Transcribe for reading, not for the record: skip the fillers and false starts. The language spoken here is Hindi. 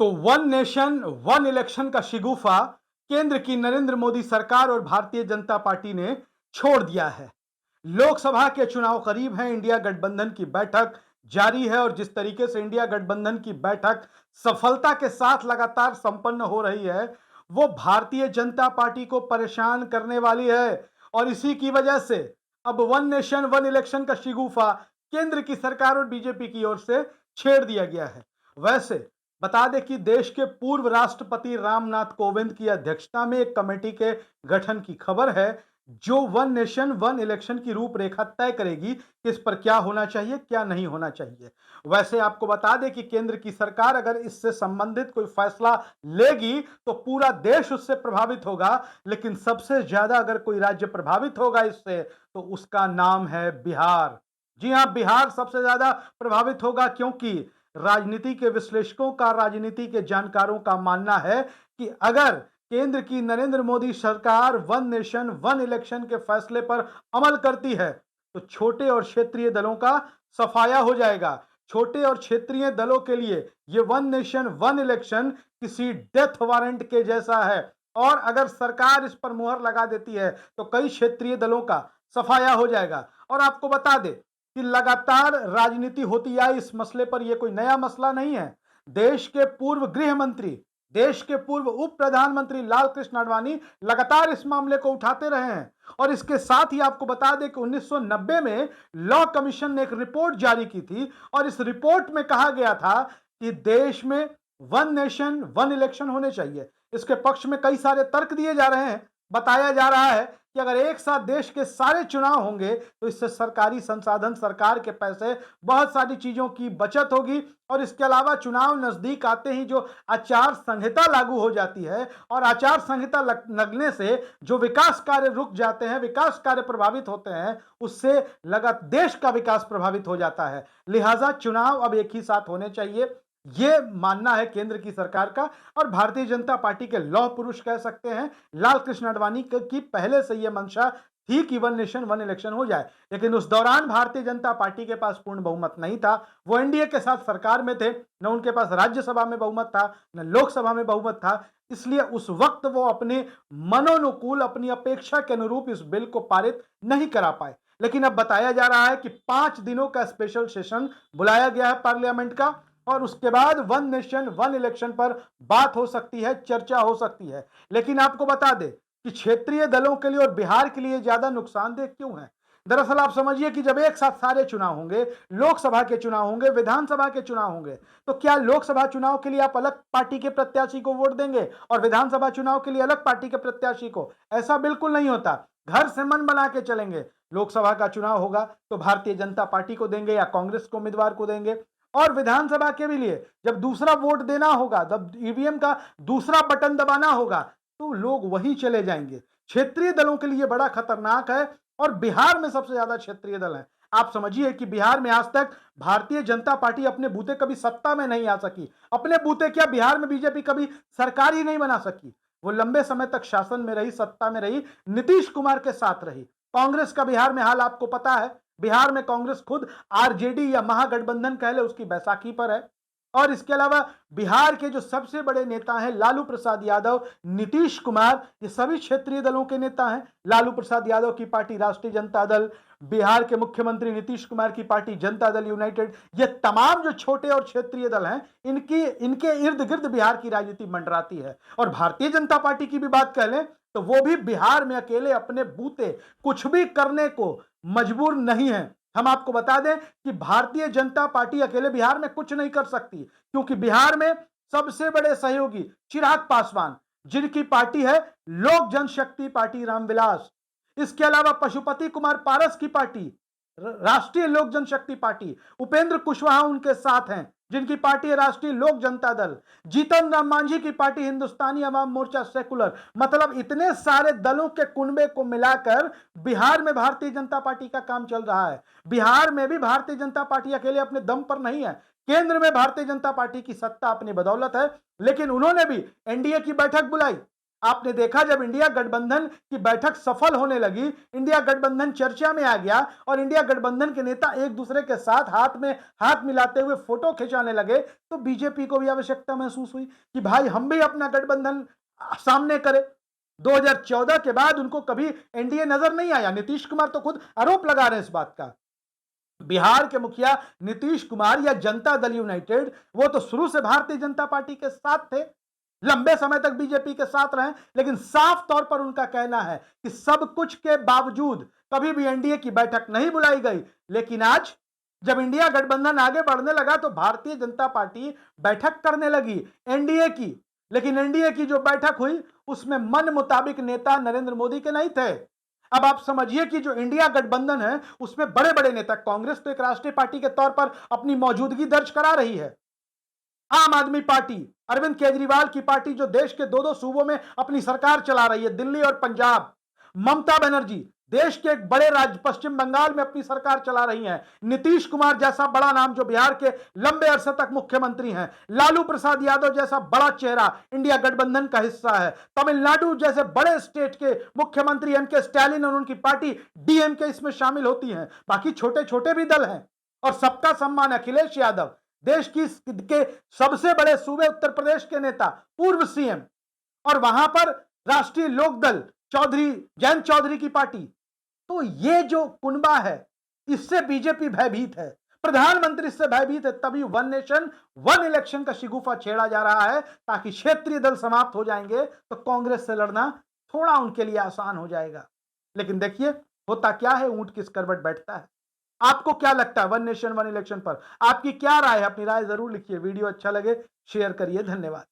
तो वन नेशन वन इलेक्शन का शिगुफा केंद्र की नरेंद्र मोदी सरकार और भारतीय जनता पार्टी ने छोड़ दिया है। लोकसभा के चुनाव करीब हैं, इंडिया गठबंधन की बैठक जारी है और जिस तरीके से इंडिया गठबंधन की बैठक सफलता के साथ लगातार संपन्न हो रही है, वो भारतीय जनता पार्टी को परेशान करने वाली है। और इसी की वजह से अब वन नेशन वन इलेक्शन का शिगुफा केंद्र की सरकार और बीजेपी की ओर से छेड़ दिया गया है। वैसे बता दें कि देश के पूर्व राष्ट्रपति रामनाथ कोविंद की अध्यक्षता में एक कमेटी के गठन की खबर है, जो वन नेशन वन इलेक्शन की रूपरेखा तय करेगी कि इस पर क्या होना चाहिए, क्या नहीं होना चाहिए। वैसे आपको बता दें कि केंद्र की सरकार अगर इससे संबंधित कोई फैसला लेगी तो पूरा देश उससे प्रभावित होगा, लेकिन सबसे ज्यादा अगर कोई राज्य प्रभावित होगा इससे तो उसका नाम है बिहार। जी हां, बिहार सबसे ज्यादा प्रभावित होगा, क्योंकि राजनीति के विश्लेषकों का, राजनीति के जानकारों का मानना है कि अगर केंद्र की नरेंद्र मोदी सरकार वन नेशन वन इलेक्शन के फैसले पर अमल करती है तो छोटे और क्षेत्रीय दलों का सफाया हो जाएगा। छोटे और क्षेत्रीय दलों के लिए ये वन नेशन वन इलेक्शन किसी डेथ वारंट के जैसा है, और अगर सरकार इस पर मुहर लगा देती है तो कई क्षेत्रीय दलों का सफाया हो जाएगा। और आपको बता दें कि लगातार राजनीति होती आई इस मसले पर, यह कोई नया मसला नहीं है। देश के पूर्व गृह मंत्री, देश के पूर्व उप प्रधानमंत्री लाल कृष्ण आडवाणी लगातार इस मामले को उठाते रहे हैं। और इसके साथ ही आपको बता दें कि 1990 में लॉ कमीशन ने एक रिपोर्ट जारी की थी और इस रिपोर्ट में कहा गया था कि देश में वन नेशन वन इलेक्शन होने चाहिए। इसके पक्ष में कई सारे तर्क दिए जा रहे हैं। बताया जा रहा है कि अगर एक साथ देश के सारे चुनाव होंगे तो इससे सरकारी संसाधन, सरकार के पैसे, बहुत सारी चीजों की बचत होगी। और इसके अलावा चुनाव नजदीक आते ही जो आचार संहिता लागू हो जाती है और आचार संहिता लगने से जो विकास कार्य रुक जाते हैं, विकास कार्य प्रभावित होते हैं, उससे देश का विकास प्रभावित हो जाता है। लिहाजा चुनाव अब एक ही साथ होने चाहिए, ये मानना है केंद्र की सरकार का। और भारतीय जनता पार्टी के लौह पुरुष कह सकते हैं लाल कृष्ण आडवाणी की पहले से यह मंशा थी कि वन नेशन वन इलेक्शन हो जाए, लेकिन उस दौरान भारतीय जनता पार्टी के पास पूर्ण बहुमत नहीं था। वो एनडीए के साथ सरकार में थे, न उनके पास राज्यसभा में बहुमत था, न लोकसभा में बहुमत था। इसलिए उस वक्त वो अपने मनोनुकूल, अपनी अपेक्षा के अनुरूप इस बिल को पारित नहीं करा पाए। लेकिन अब बताया जा रहा है कि 5 दिनों का स्पेशल सेशन बुलाया गया है पार्लियामेंट का, और उसके बाद वन नेशन वन इलेक्शन पर बात हो सकती है, चर्चा हो सकती है। लेकिन आपको बता दें कि क्षेत्रीय दलों के लिए और बिहार के लिए ज्यादा नुकसानदेह क्यों है। दरअसल आप समझिए कि जब एक साथ सारे चुनाव होंगे, लोकसभा के चुनाव होंगे, विधानसभा के चुनाव होंगे, तो क्या लोकसभा चुनाव के लिए आप अलग पार्टी के प्रत्याशी को वोट देंगे और विधानसभा चुनाव के लिए अलग पार्टी के प्रत्याशी को? ऐसा बिल्कुल नहीं होता। घर से मन बना के चलेंगे। लोकसभा का चुनाव होगा तो भारतीय जनता पार्टी को देंगे या कांग्रेस को उम्मीदवार को देंगे, और विधानसभा के भी लिए जब दूसरा वोट देना होगा, जब ईवीएम का दूसरा बटन दबाना होगा, तो लोग वहीं चले जाएंगे। क्षेत्रीय दलों के लिए बड़ा खतरनाक है, और बिहार में सबसे ज्यादा क्षेत्रीय दल हैं। आप समझिए कि बिहार में आज तक भारतीय जनता पार्टी अपने बूते कभी सत्ता में नहीं आ सकी। अपने बूते क्या, बिहार में बीजेपी कभी सरकार ही नहीं बना सकी। वो लंबे समय तक शासन में रही, सत्ता में रही, नीतीश कुमार के साथ रही। कांग्रेस का बिहार में हाल आपको पता है। बिहार में कांग्रेस खुद आरजेडी या महागठबंधन कह ले उसकी बैसाखी पर है। और इसके अलावा बिहार के जो सबसे बड़े नेता हैं लालू प्रसाद यादव, नीतीश कुमार, ये सभी क्षेत्रीय दलों के नेता हैं। लालू प्रसाद यादव की पार्टी राष्ट्रीय जनता दल, बिहार के मुख्यमंत्री नीतीश कुमार की पार्टी जनता दल यूनाइटेड, ये तमाम जो छोटे और क्षेत्रीय दल हैं, इनके इर्द गिर्द बिहार की राजनीति मंडराती है। और भारतीय जनता पार्टी की भी बात कह लें तो वो भी बिहार में अकेले अपने बूते कुछ भी करने को मजबूर नहीं है। हम आपको बता दें कि भारतीय जनता पार्टी अकेले बिहार में कुछ नहीं कर सकती, क्योंकि बिहार में सबसे बड़े सहयोगी चिराग पासवान, जिनकी पार्टी है लोक जनशक्ति पार्टी रामविलास, इसके अलावा पशुपति कुमार पारस की पार्टी राष्ट्रीय लोक जनशक्ति पार्टी, उपेंद्र कुशवाहा उनके साथ हैं, जिनकी पार्टी है राष्ट्रीय लोक जनता दल, जीतन राम मांझी की पार्टी हिंदुस्तानी अवाम मोर्चा सेकुलर। मतलब इतने सारे दलों के कुनबे को मिलाकर बिहार में भारतीय जनता पार्टी का काम चल रहा है। बिहार में भी भारतीय जनता पार्टी अकेले अपने दम पर नहीं है। केंद्र में भारतीय जनता पार्टी की सत्ता अपनी बदौलत है, लेकिन उन्होंने भी एनडीए की बैठक बुलाई। आपने देखा जब इंडिया गठबंधन की बैठक सफल होने लगी, इंडिया गठबंधन चर्चा में आ गया और इंडिया गठबंधन के नेता एक दूसरे के साथ हाथ में हाथ मिलाते हुए फोटो खिंचाने लगे, तो बीजेपी को भी आवश्यकता महसूस हुई कि भाई हम भी अपना गठबंधन सामने करें। 2014 के बाद उनको कभी एनडीए नजर नहीं आया। नीतीश कुमार तो खुद आरोप लगा रहे हैं इस बात का। बिहार के मुखिया नीतीश कुमार या जनता दल यूनाइटेड, वो तो शुरू से भारतीय जनता पार्टी के साथ थे, लंबे समय तक बीजेपी के साथ रहे, लेकिन साफ तौर पर उनका कहना है कि सब कुछ के बावजूद कभी भी एनडीए की बैठक नहीं बुलाई गई। लेकिन आज जब इंडिया गठबंधन आगे बढ़ने लगा तो भारतीय जनता पार्टी बैठक करने लगी एनडीए की। लेकिन एनडीए की जो बैठक हुई उसमें मन मुताबिक नेता नरेंद्र मोदी के नहीं थे। अब आप समझिए कि जो इंडिया गठबंधन है उसमें बड़े बड़े नेता, कांग्रेस तो एक राष्ट्रीय पार्टी के तौर पर अपनी मौजूदगी दर्ज करा रही है। आम आदमी पार्टी, अरविंद केजरीवाल की पार्टी जो देश के दो दो सूबों में अपनी सरकार चला रही है, दिल्ली और पंजाब। ममता बनर्जी देश के एक बड़े राज्य पश्चिम बंगाल में अपनी सरकार चला रही हैं। नीतीश कुमार जैसा बड़ा नाम जो बिहार के लंबे अरसे तक मुख्यमंत्री हैं। लालू प्रसाद यादव जैसा बड़ा चेहरा इंडिया गठबंधन का हिस्सा है। तमिलनाडु जैसे बड़े स्टेट के मुख्यमंत्री एमके स्टालिन और उनकी पार्टी डीएमके इसमें शामिल होती हैं। बाकी छोटे छोटे भी दल हैं और सबका सम्मान अखिलेश यादव, देश की के सबसे बड़े सूबे उत्तर प्रदेश के नेता, पूर्व सीएम, और वहां पर राष्ट्रीय लोकदल चौधरी जयंत चौधरी की पार्टी। तो ये जो कुनबा है इससे बीजेपी भयभीत है, प्रधानमंत्री इससे भयभीत है। तभी वन नेशन वन इलेक्शन का शिगुफा छेड़ा जा रहा है ताकि क्षेत्रीय दल समाप्त हो जाएंगे तो कांग्रेस से लड़ना थोड़ा उनके लिए आसान हो जाएगा। लेकिन देखिए होता क्या है, ऊंट किस करवट बैठता है। आपको क्या लगता है वन नेशन वन इलेक्शन पर? आपकी क्या राय है? अपनी राय जरूर लिखिए। वीडियो अच्छा लगे शेयर करिए। धन्यवाद।